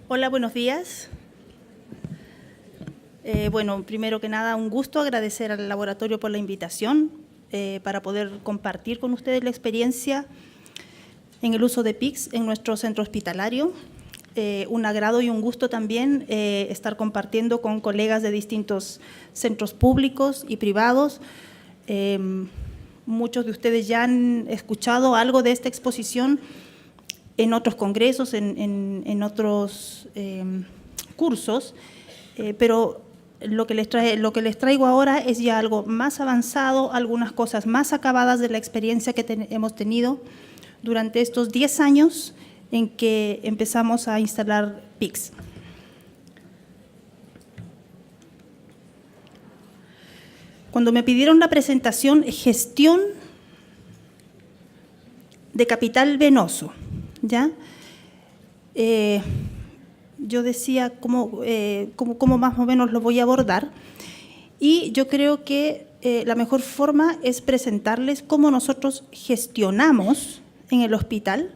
Hola, buenos días. Bueno, primero que nada, un gusto agradecer al laboratorio por la invitación para poder compartir con ustedes la experiencia en el uso de PICS en nuestro centro hospitalario. Un agrado y un gusto también estar compartiendo con colegas de distintos centros públicos y privados. Muchos de ustedes ya han escuchado algo de esta exposición en otros congresos, en otros cursos, pero lo que les traigo ahora es ya algo más avanzado, algunas cosas más acabadas de la experiencia que hemos tenido durante estos 10 años en que empezamos a instalar PICS. Cuando me pidieron la presentación, gestión de capital venoso, ¿ya? Yo decía cómo más o menos lo voy a abordar, y yo creo que la mejor forma es presentarles cómo nosotros gestionamos en el hospital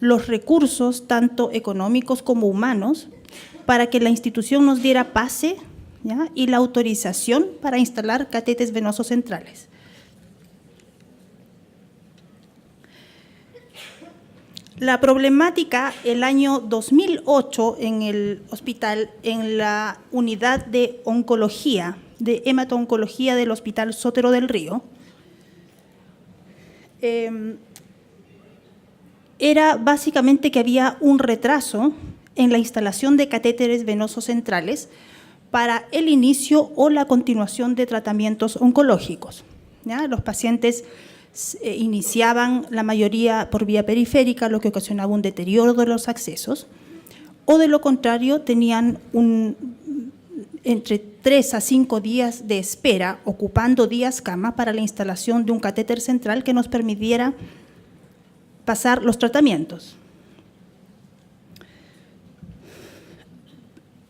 los recursos, tanto económicos como humanos, para que la institución nos diera pase, ¿ya?, y la autorización para instalar catéteres venosos centrales. La problemática el año 2008 en el hospital, en la unidad de oncología, de hemato-oncología del Hospital Sotero del Río, era básicamente que había un retraso en la instalación de catéteres venosos centrales para el inicio o la continuación de tratamientos oncológicos, ¿ya? Los pacientes iniciaban la mayoría por vía periférica, lo que ocasionaba un deterioro de los accesos, o de lo contrario tenían entre 3 a 5 días de espera, ocupando días cama para la instalación de un catéter central que nos permitiera pasar los tratamientos.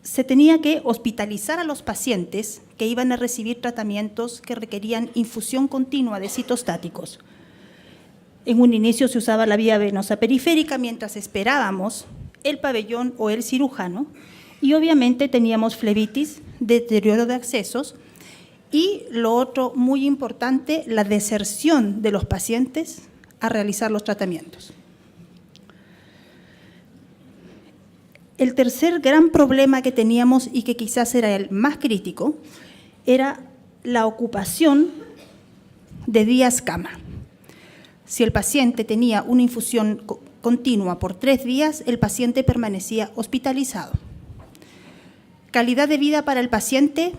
Se tenía que hospitalizar a los pacientes que iban a recibir tratamientos que requerían infusión continua de citostáticos. En un inicio se usaba la vía venosa periférica mientras esperábamos el pabellón o el cirujano, y obviamente teníamos flebitis, deterioro de accesos, y lo otro muy importante, la deserción de los pacientes a realizar los tratamientos. El tercer gran problema que teníamos, y que quizás era el más crítico, era la ocupación de días cama. Si el paciente tenía una infusión continua por 3 días, el paciente permanecía hospitalizado. Calidad de vida para el paciente,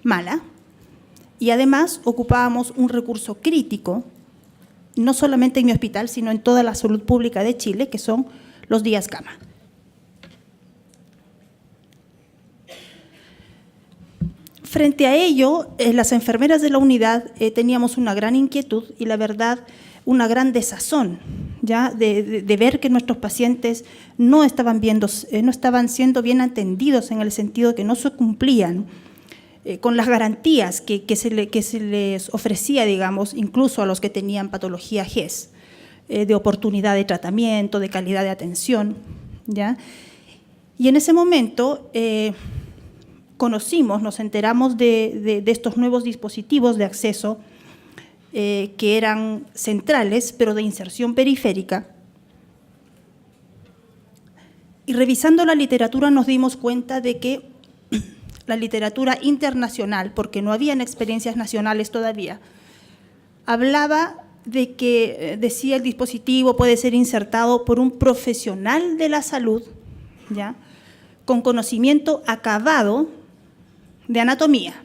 mala, y además ocupábamos un recurso crítico, no solamente en mi hospital, sino en toda la salud pública de Chile, que son los días cama. Frente a ello, las enfermeras de la unidad teníamos una gran inquietud y, la verdad, una gran desazón, ¿ya?, de ver que nuestros pacientes no estaban siendo bien atendidos, en el sentido que no se cumplían con las garantías que se les ofrecía, digamos, incluso a los que tenían patología GES, de oportunidad de tratamiento, de calidad de atención, ¿ya? Y en ese momento nos enteramos de estos nuevos dispositivos de acceso que eran centrales, pero de inserción periférica. Y revisando la literatura nos dimos cuenta de que la literatura internacional, porque no habían experiencias nacionales todavía, hablaba de que, decía, el dispositivo puede ser insertado por un profesional de la salud, ¿ya?, con conocimiento acabado de anatomía.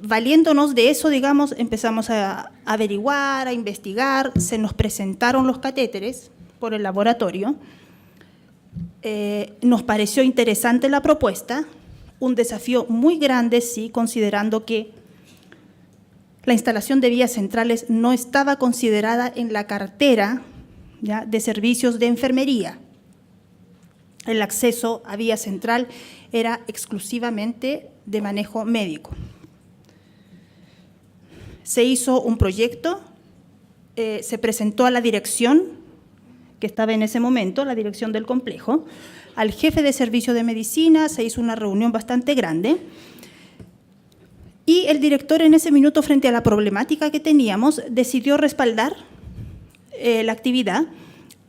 Valiéndonos de eso, digamos, empezamos a averiguar, a investigar, se nos presentaron los catéteres por el laboratorio, nos pareció interesante la propuesta, un desafío muy grande, sí, considerando que la instalación de vías centrales no estaba considerada en la cartera, ¿ya?, de servicios de enfermería. El acceso a vía central era exclusivamente de manejo médico. Se hizo un proyecto, se presentó a la dirección que estaba en ese momento, la dirección del complejo, al jefe de servicio de medicina, se hizo una reunión bastante grande y el director en ese minuto, frente a la problemática que teníamos, decidió respaldar la actividad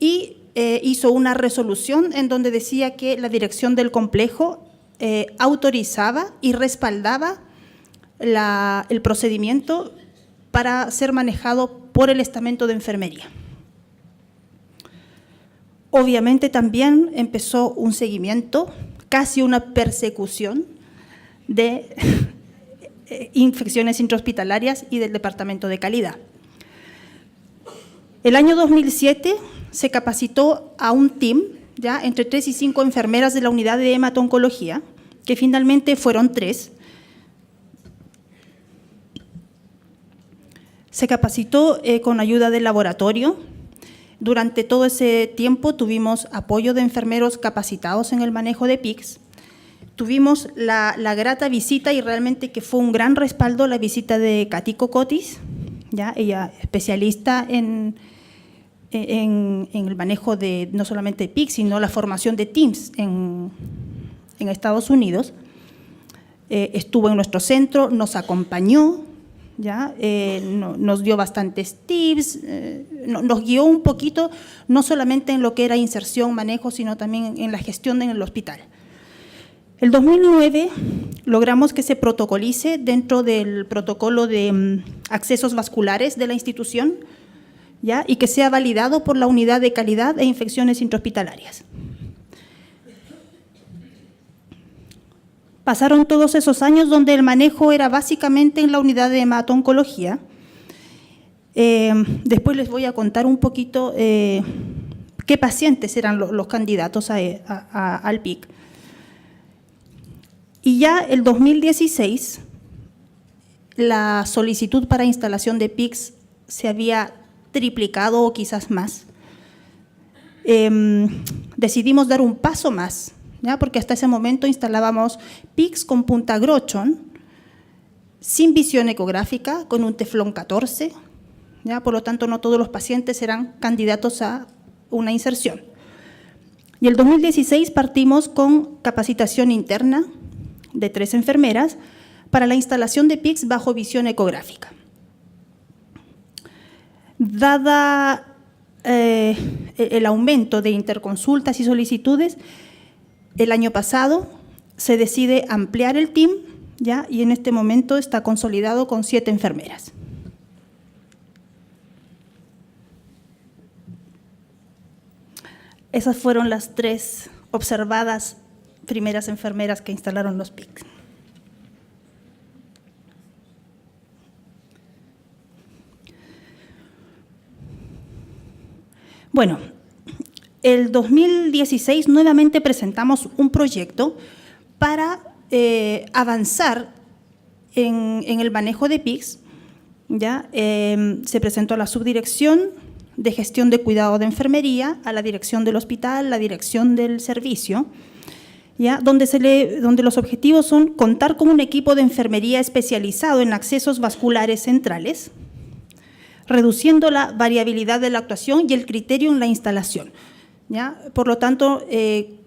y hizo una resolución en donde decía que la dirección del complejo autorizaba y respaldaba el procedimiento para ser manejado por el estamento de enfermería. Obviamente también empezó un seguimiento, casi una persecución de infecciones intrahospitalarias y del departamento de calidad. El año 2007 se capacitó a un team, ya entre 3 y 5 enfermeras de la unidad de hemato-oncología, que finalmente fueron 3. Se capacitó con ayuda del laboratorio. Durante todo ese tiempo tuvimos apoyo de enfermeros capacitados en el manejo de PICS. Tuvimos la grata visita y realmente que fue un gran respaldo la visita de Katy Cocotis, ¿ya? Ella especialista en el manejo de no solamente PICS, sino la formación de teams en Estados Unidos. Estuvo en nuestro centro, nos acompañó, ¿ya? Nos dio bastantes tips, nos guió un poquito, no solamente en lo que era inserción, manejo, sino también en la gestión en el hospital. El 2009 logramos que se protocolice dentro del protocolo de accesos vasculares de la institución, ¿ya? Y que sea validado por la unidad de calidad e infecciones intrahospitalarias. Pasaron todos esos años donde el manejo era básicamente en la unidad de hemato-oncología. Después les voy a contar un poquito qué pacientes eran los candidatos al PIC. Y ya el 2016, la solicitud para instalación de PICS se había triplicado o quizás más. Decidimos dar un paso más, ¿ya? Porque hasta ese momento instalábamos PICS con punta Grochon, sin visión ecográfica, con un teflón 14, ¿ya? Por lo tanto no todos los pacientes eran candidatos a una inserción. Y el 2016 partimos con capacitación interna de 3 enfermeras para la instalación de PICS bajo visión ecográfica. Dada el aumento de interconsultas y solicitudes, el año pasado se decide ampliar el team, ¿ya? Y en este momento está consolidado con 7 enfermeras. Esas fueron las 3 observadas primeras enfermeras que instalaron los PICS. Bueno, el 2016 nuevamente presentamos un proyecto para avanzar en el manejo de PICS, ¿ya? Se presentó a la subdirección de gestión de cuidado de enfermería, a la dirección del hospital, la dirección del servicio, ¿ya? Donde los objetivos son contar con un equipo de enfermería especializado en accesos vasculares centrales, reduciendo la variabilidad de la actuación y el criterio en la instalación, ¿ya? Por lo tanto,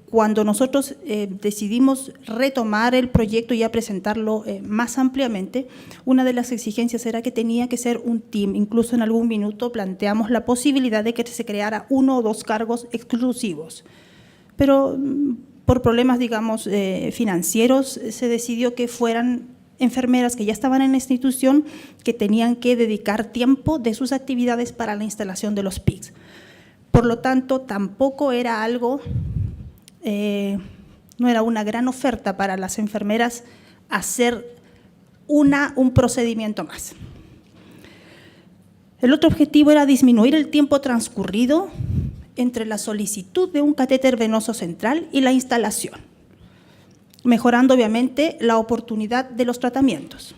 cuando nosotros decidimos retomar el proyecto y ya presentarlo más ampliamente, una de las exigencias era que tenía que ser un team. Incluso en algún minuto planteamos la posibilidad de que se creara 1 o 2 cargos exclusivos. Pero por problemas, digamos, financieros, se decidió que fueran enfermeras que ya estaban en la institución, que tenían que dedicar tiempo de sus actividades para la instalación de los PICS. Por lo tanto, tampoco era algo, no era una gran oferta para las enfermeras hacer un procedimiento más. El otro objetivo era disminuir el tiempo transcurrido entre la solicitud de un catéter venoso central y la instalación, mejorando obviamente la oportunidad de los tratamientos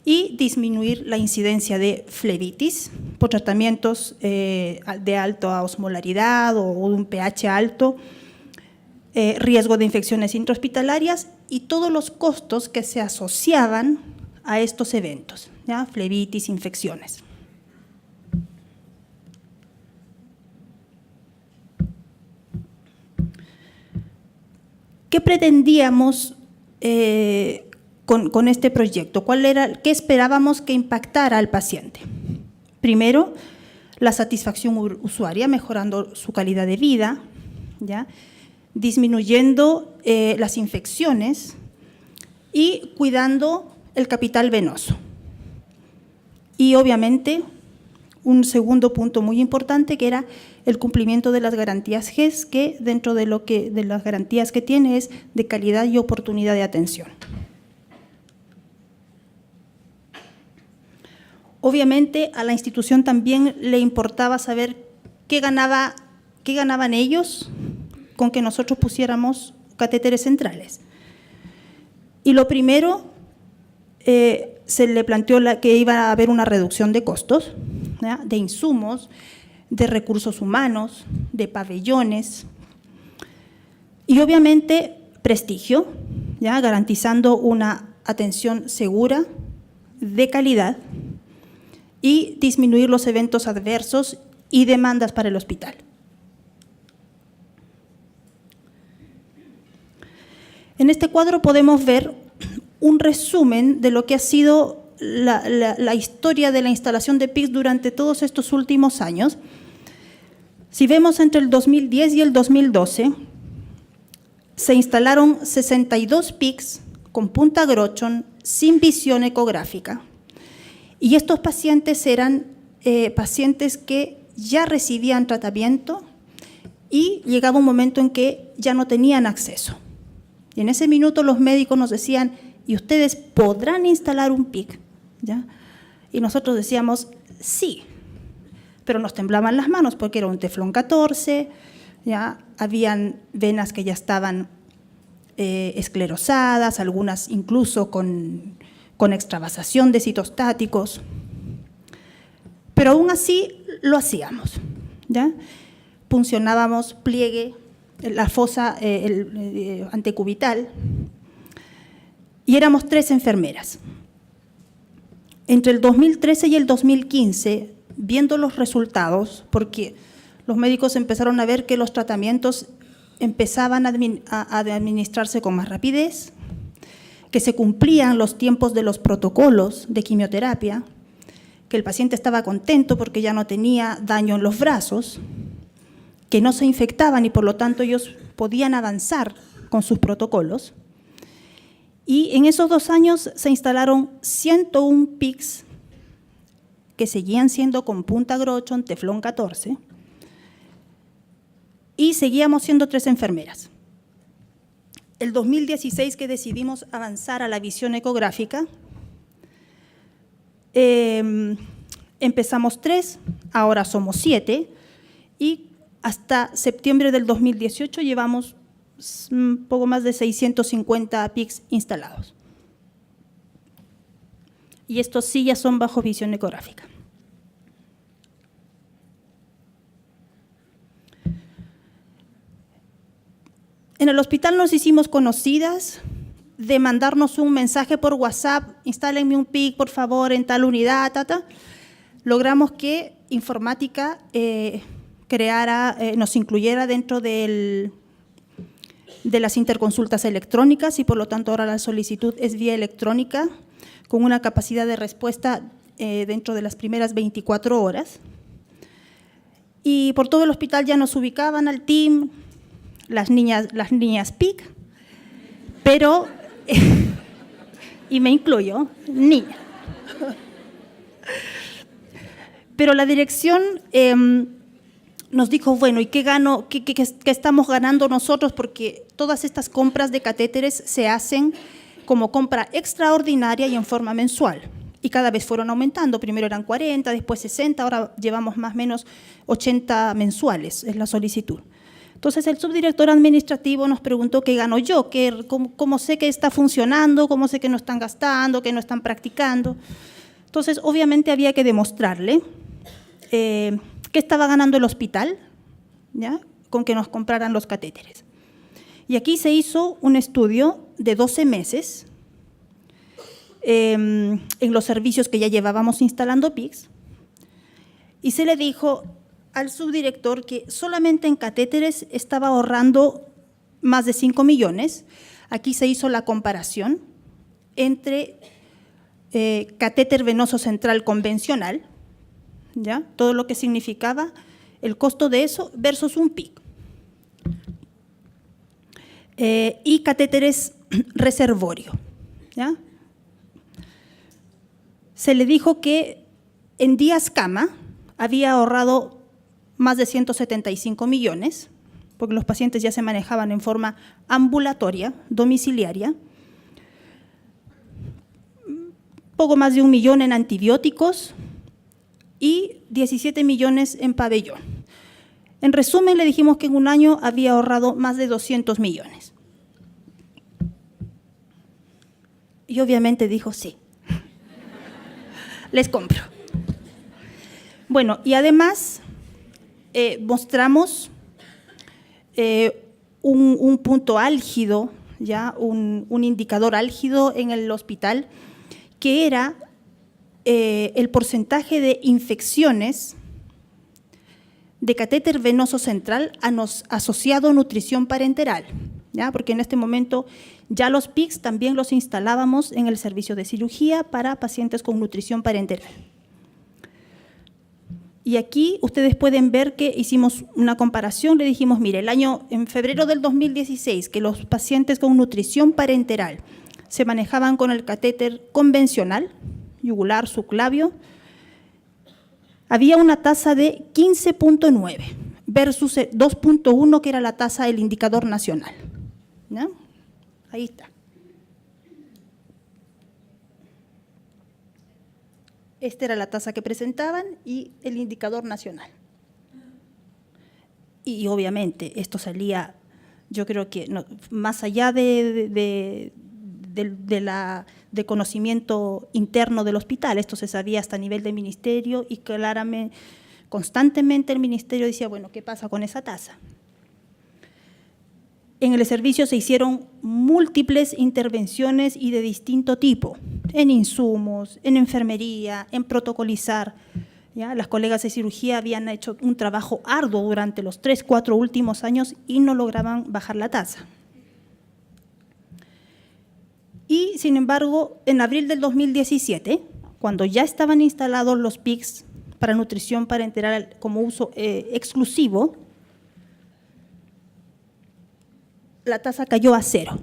y disminuir la incidencia de flebitis por tratamientos de alta osmolaridad o de un pH alto, riesgo de infecciones intrahospitalarias y todos los costos que se asociaban a estos eventos, ¿ya? Flebitis, infecciones. ¿Qué pretendíamos con este proyecto? ¿Qué esperábamos que impactara al paciente? Primero, la satisfacción usuaria, mejorando su calidad de vida, ¿ya? Disminuyendo las infecciones y cuidando el capital venoso. Y obviamente, un segundo punto muy importante que era el cumplimiento de las garantías GES, que dentro de las garantías que tiene es de calidad y oportunidad de atención. Obviamente a la institución también le importaba saber qué ganaban ellos con que nosotros pusiéramos catéteres centrales. Y lo primero, se le planteó que iba a haber una reducción de costos, ¿ya? De insumos, de recursos humanos, de pabellones y obviamente prestigio, ¿ya? Garantizando una atención segura, de calidad y disminuir los eventos adversos y demandas para el hospital. En este cuadro podemos ver un resumen de lo que ha sido la historia de la instalación de PICS durante todos estos últimos años. Si vemos entre el 2010 y el 2012, se instalaron 62 PICS con punta Grochon sin visión ecográfica. Y estos pacientes eran pacientes que ya recibían tratamiento y llegaba un momento en que ya no tenían acceso. Y en ese minuto los médicos nos decían, ¿y ustedes podrán instalar un PIC? ¿Ya? Y nosotros decíamos, sí, pero nos temblaban las manos porque era un teflón 14, ¿ya? Habían venas que ya estaban esclerosadas, algunas incluso con extravasación de citostáticos, pero aún así lo hacíamos, ¿ya? Puncionábamos pliegue, la fosa antecubital, y éramos 3 enfermeras. Entre el 2013 y el 2015, viendo los resultados, porque los médicos empezaron a ver que los tratamientos empezaban a administrarse con más rapidez, que se cumplían los tiempos de los protocolos de quimioterapia, que el paciente estaba contento porque ya no tenía daño en los brazos, que no se infectaban y por lo tanto ellos podían avanzar con sus protocolos. Y en esos 2 años se instalaron 101 PICS que seguían siendo con punta Grochon, teflón 14, y seguíamos siendo 3 enfermeras. El 2016 que decidimos avanzar a la visión ecográfica, empezamos 3, ahora somos 7 y hasta septiembre del 2018 llevamos un poco más de 650 PICS instalados. Y estos sí ya son bajo visión ecográfica. En el hospital nos hicimos conocidas de mandarnos un mensaje por WhatsApp, instálenme un PIC, por favor, en tal unidad, Logramos que informática nos incluyera dentro de las interconsultas electrónicas y por lo tanto ahora la solicitud es vía electrónica con una capacidad de respuesta dentro de las primeras 24 horas. Y por todo el hospital ya nos ubicaban al team, las niñas PIC, pero, y me incluyo, niña. Pero la dirección nos dijo, bueno, ¿y qué estamos ganando nosotros? Porque todas estas compras de catéteres se hacen como compra extraordinaria y en forma mensual. Y cada vez fueron aumentando, primero eran 40, después 60, ahora llevamos más o menos 80 mensuales, es la solicitud. Entonces el subdirector administrativo nos preguntó qué gano yo, cómo sé que está funcionando, cómo sé que no están gastando, que no están practicando. Entonces obviamente había que demostrarle qué estaba ganando el hospital, ¿ya? Con que nos compraran los catéteres. Y aquí se hizo un estudio de 12 meses en los servicios que ya llevábamos instalando PICS y se le dijo al subdirector que solamente en catéteres estaba ahorrando más de 5 millones. Aquí se hizo la comparación entre catéter venoso central convencional, ¿ya? Todo lo que significaba el costo de eso versus un PIC. Y catéteres reservorio, ¿ya? Se le dijo que en días cama había ahorrado más de 175 millones, porque los pacientes ya se manejaban en forma ambulatoria, domiciliaria, poco más de 1 millón en antibióticos y 17 millones en pabellón. En resumen, le dijimos que en un año había ahorrado más de 200 millones. Y obviamente dijo sí. Les compro. Bueno, y además mostramos un punto álgido, ya un indicador álgido en el hospital, que era el porcentaje de infecciones de catéter venoso central asociado a nutrición parenteral, ¿ya? Porque en este momento ya los PICS también los instalábamos en el servicio de cirugía para pacientes con nutrición parenteral. Y aquí ustedes pueden ver que hicimos una comparación, le dijimos, mire, en febrero del 2016, que los pacientes con nutrición parenteral se manejaban con el catéter convencional, yugular, subclavio, había una tasa de 15.9 versus 2.1, que era la tasa del indicador nacional, ¿ya? Ahí está. Esta era la tasa que presentaban y el indicador nacional. Y obviamente esto salía, yo creo que no, más allá de conocimiento interno del hospital, esto se sabía hasta a nivel de ministerio y claramente, constantemente el ministerio decía, bueno, ¿qué pasa con esa tasa? En el servicio se hicieron múltiples intervenciones y de distinto tipo, en insumos, en enfermería, en protocolizar, ¿ya? Las colegas de cirugía habían hecho un trabajo arduo durante los 3, 4 últimos años y no lograban bajar la tasa. Y, sin embargo, en abril del 2017, cuando ya estaban instalados los PICS para nutrición parenteral como uso exclusivo, la tasa cayó a 0.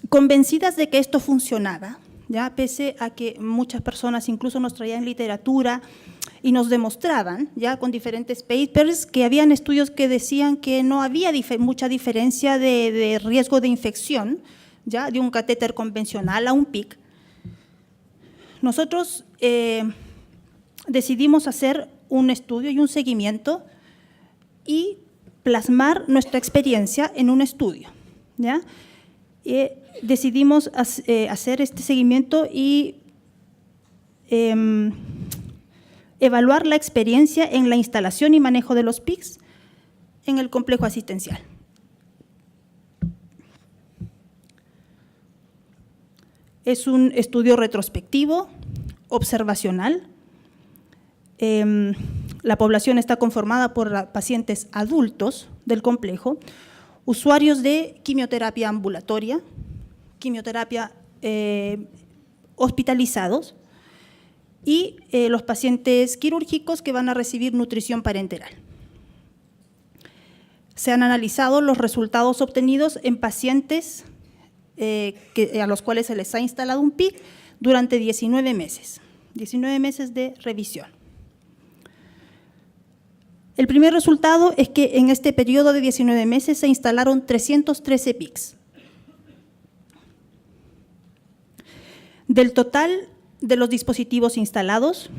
Convencidas de que esto funcionaba, ya pese a que muchas personas incluso nos traían literatura y nos demostraban, ya con diferentes papers, que habían estudios que decían que no había mucha diferencia de riesgo de infección, ya de un catéter convencional a un PIC. Nosotros decidimos hacer un estudio y un seguimiento y plasmar nuestra experiencia en un estudio, ¿ya? Decidimos hacer este seguimiento y evaluar la experiencia en la instalación y manejo de los PICS en el complejo asistencial. Es un estudio retrospectivo, observacional. La población está conformada por pacientes adultos del complejo, usuarios de quimioterapia ambulatoria, quimioterapia hospitalizados y los pacientes quirúrgicos que van a recibir nutrición parenteral. Se han analizado los resultados obtenidos en pacientes a los cuales se les ha instalado un PIC durante 19 meses de revisión. El primer resultado es que en este periodo de 19 meses se instalaron 313 PICs. Del total de los dispositivos instalados,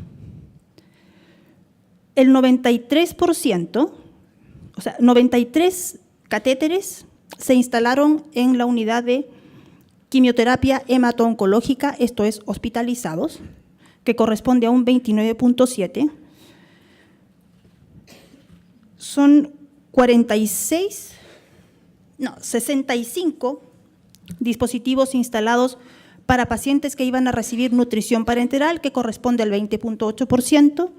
el 93%, o sea, 93 catéteres se instalaron en la unidad de quimioterapia hemato-oncológica, esto es, hospitalizados, que corresponde a un 29.7%. Son 65 dispositivos instalados para pacientes que iban a recibir nutrición parenteral, que corresponde al 20.8%,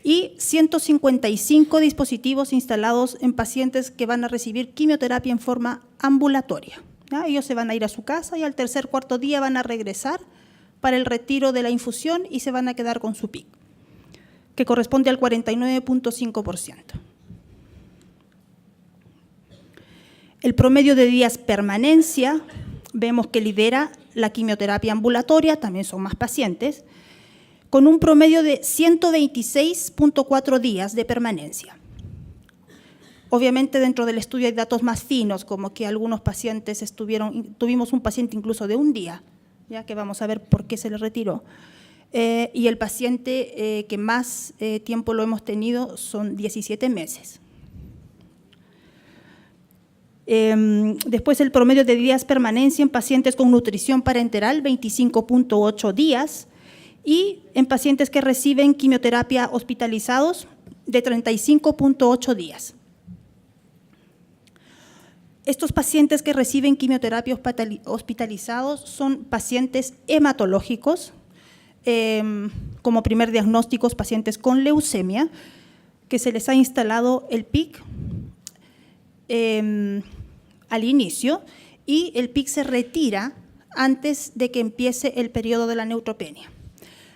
y 155 dispositivos instalados en pacientes que van a recibir quimioterapia en forma ambulatoria. ¿Ya? Ellos se van a ir a su casa y al tercer, cuarto día van a regresar para el retiro de la infusión y se van a quedar con su PIC, que corresponde al 49.5%. El promedio de días permanencia, vemos que lidera la quimioterapia ambulatoria, también son más pacientes, con un promedio de 126.4 días de permanencia. Obviamente dentro del estudio hay datos más finos, como que algunos pacientes tuvimos un paciente incluso de un día, ya que vamos a ver por qué se le retiró. Y el paciente que más tiempo lo hemos tenido son 17 meses. Después el promedio de días permanencia en pacientes con nutrición parenteral, 25.8 días, y en pacientes que reciben quimioterapia hospitalizados, de 35.8 días. Estos pacientes que reciben quimioterapia hospitalizados son pacientes hematológicos, como primer diagnóstico, pacientes con leucemia, que se les ha instalado el PIC al inicio y el PIC se retira antes de que empiece el periodo de la neutropenia.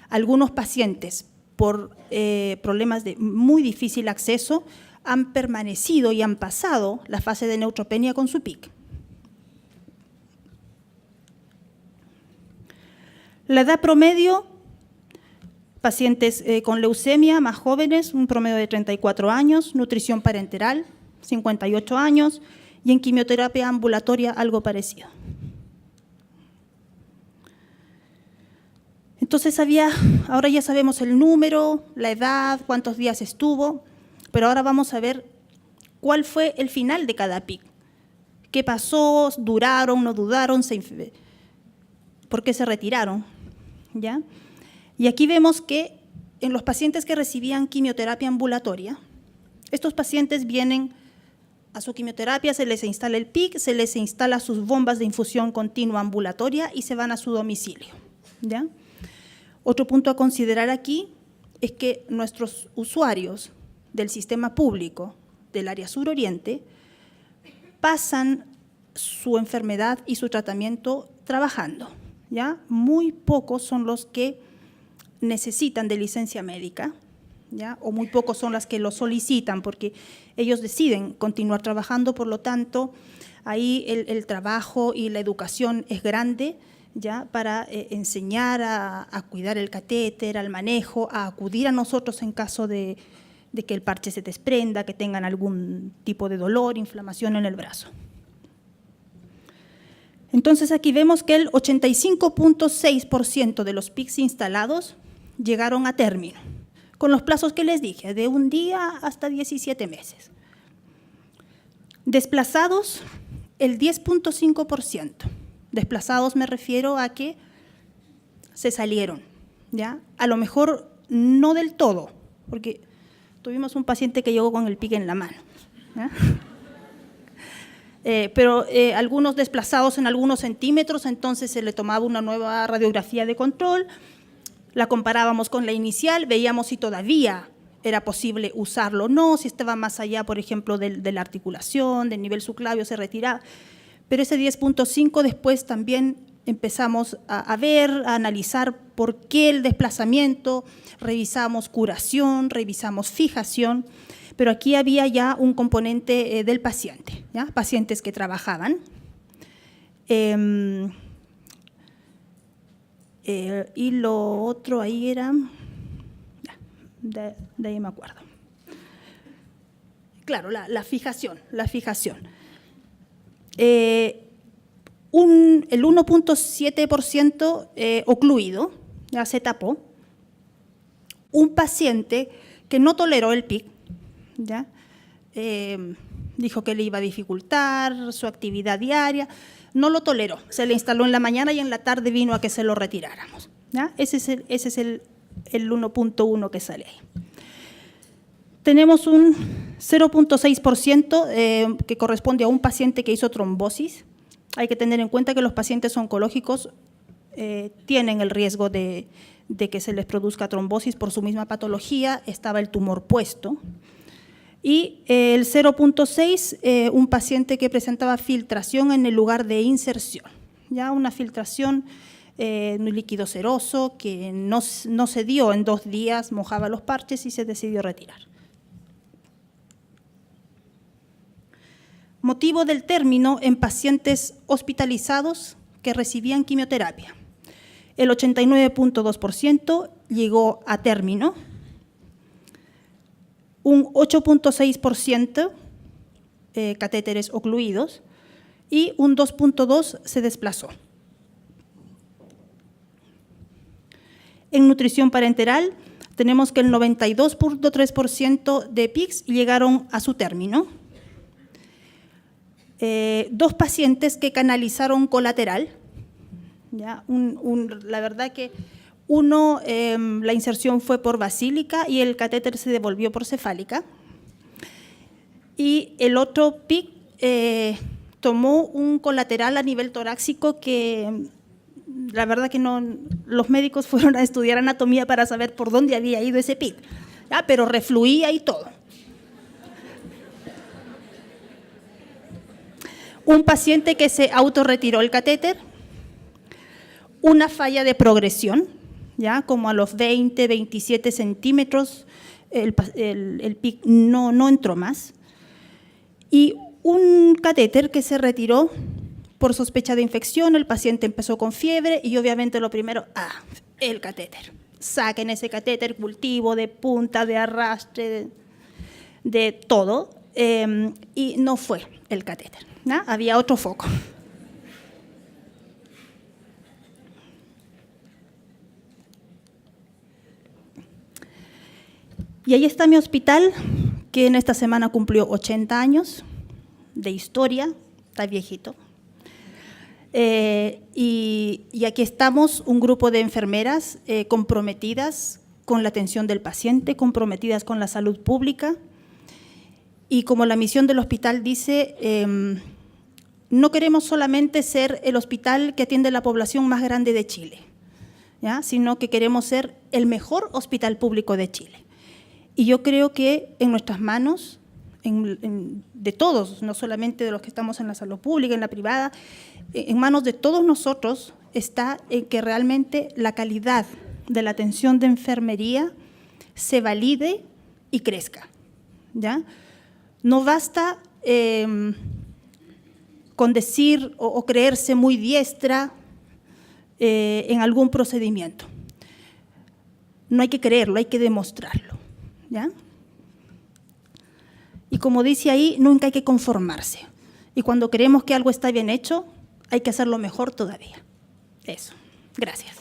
Algunos pacientes, por problemas de muy difícil acceso, han permanecido y han pasado la fase de neutropenia con su PIC. La edad promedio, pacientes con leucemia más jóvenes, un promedio de 34 años, nutrición parenteral, 58 años, y en quimioterapia ambulatoria algo parecido. Entonces ahora ya sabemos el número, la edad, cuántos días estuvo, pero ahora vamos a ver cuál fue el final de cada PIC. ¿Qué pasó? ¿Duraron? ¿No duraron? ¿Por qué se retiraron? ¿Ya? Y aquí vemos que en los pacientes que recibían quimioterapia ambulatoria, estos pacientes vienen a su quimioterapia, se les instala el PIC, se les instala sus bombas de infusión continua ambulatoria y se van a su domicilio. ¿Ya? Otro punto a considerar aquí es que nuestros usuarios del sistema público del área suroriente pasan su enfermedad y su tratamiento trabajando. ¿Ya? Muy pocos son los que necesitan de licencia médica, ¿ya? O muy pocos son las que lo solicitan porque ellos deciden continuar trabajando, por lo tanto, ahí el trabajo y la educación es grande, ¿ya? Para enseñar a cuidar el catéter, al manejo, a acudir a nosotros en caso de que el parche se desprenda, que tengan algún tipo de dolor, inflamación en el brazo. Entonces aquí vemos que el 85.6% de los PICs instalados llegaron a término, con los plazos que les dije, de un día hasta 17 meses. Desplazados, el 10.5%. Desplazados me refiero a que se salieron, ¿ya? A lo mejor no del todo, porque tuvimos un paciente que llegó con el PIC en la mano, ¿ya? Pero algunos desplazados en algunos centímetros, entonces se le tomaba una nueva radiografía de control, la comparábamos con la inicial, veíamos si todavía era posible usarlo o no, si estaba más allá, por ejemplo, de la articulación, del nivel subclavio, se retiraba. Pero ese 10.5 después también empezamos a ver, a analizar por qué el desplazamiento, revisamos curación, revisamos fijación, pero aquí había ya un componente del paciente, ¿ya? Pacientes que trabajaban. Y lo otro ahí era, de ahí me acuerdo. Claro, la fijación. El 1.7% ocluido, ya se tapó. Un paciente que no toleró el PIC, ¿ya? Dijo que le iba a dificultar su actividad diaria, no lo toleró, se le instaló en la mañana y en la tarde vino a que se lo retiráramos, ¿ya? Ese es el 1.1 que sale ahí. Tenemos un 0.6% que corresponde a un paciente que hizo trombosis. Hay que tener en cuenta que los pacientes oncológicos tienen el riesgo de que se les produzca trombosis por su misma patología, estaba el tumor puesto. Y el 0.6, un paciente que presentaba filtración en el lugar de inserción, ya una filtración un líquido seroso que no se dio en 2 días, mojaba los parches y se decidió retirar. Motivo del término en pacientes hospitalizados que recibían quimioterapia. El 89.2% llegó a término, un 8.6% catéteres ocluidos y un 2.2% se desplazó. En nutrición parenteral tenemos que el 92.3% de PICS llegaron a su término. 2 pacientes que canalizaron colateral, ¿ya? La verdad que uno, la inserción fue por basílica y el catéter se devolvió por cefálica. Y el otro PIC tomó un colateral a nivel torácico que la verdad que no, los médicos fueron a estudiar anatomía para saber por dónde había ido ese PIC, ¿ya? Pero refluía y todo. Un paciente que se autorretiró el catéter, una falla de progresión, ya como a los 20, 27 centímetros el PIC no entró más, y un catéter que se retiró por sospecha de infección. El paciente empezó con fiebre y obviamente lo primero, el catéter. Saquen ese catéter, cultivo de punta, de arrastre, de todo, y no fue el catéter, ¿no? Había otro foco. Y ahí está mi hospital, que en esta semana cumplió 80 años de historia, está viejito. Y aquí estamos, un grupo de enfermeras comprometidas con la atención del paciente, comprometidas con la salud pública. Y como la misión del hospital dice, no queremos solamente ser el hospital que atiende la población más grande de Chile, ¿ya? Sino que queremos ser el mejor hospital público de Chile. Y yo creo que en nuestras manos, de todos, no solamente de los que estamos en la salud pública, en la privada, en manos de todos nosotros está en que realmente la calidad de la atención de enfermería se valide y crezca, ¿ya? No basta con decir o creerse muy diestra en algún procedimiento. No hay que creerlo, hay que demostrarlo, ¿ya? Y como dice ahí, nunca hay que conformarse. Y cuando creemos que algo está bien hecho, hay que hacerlo mejor todavía. Eso. Gracias.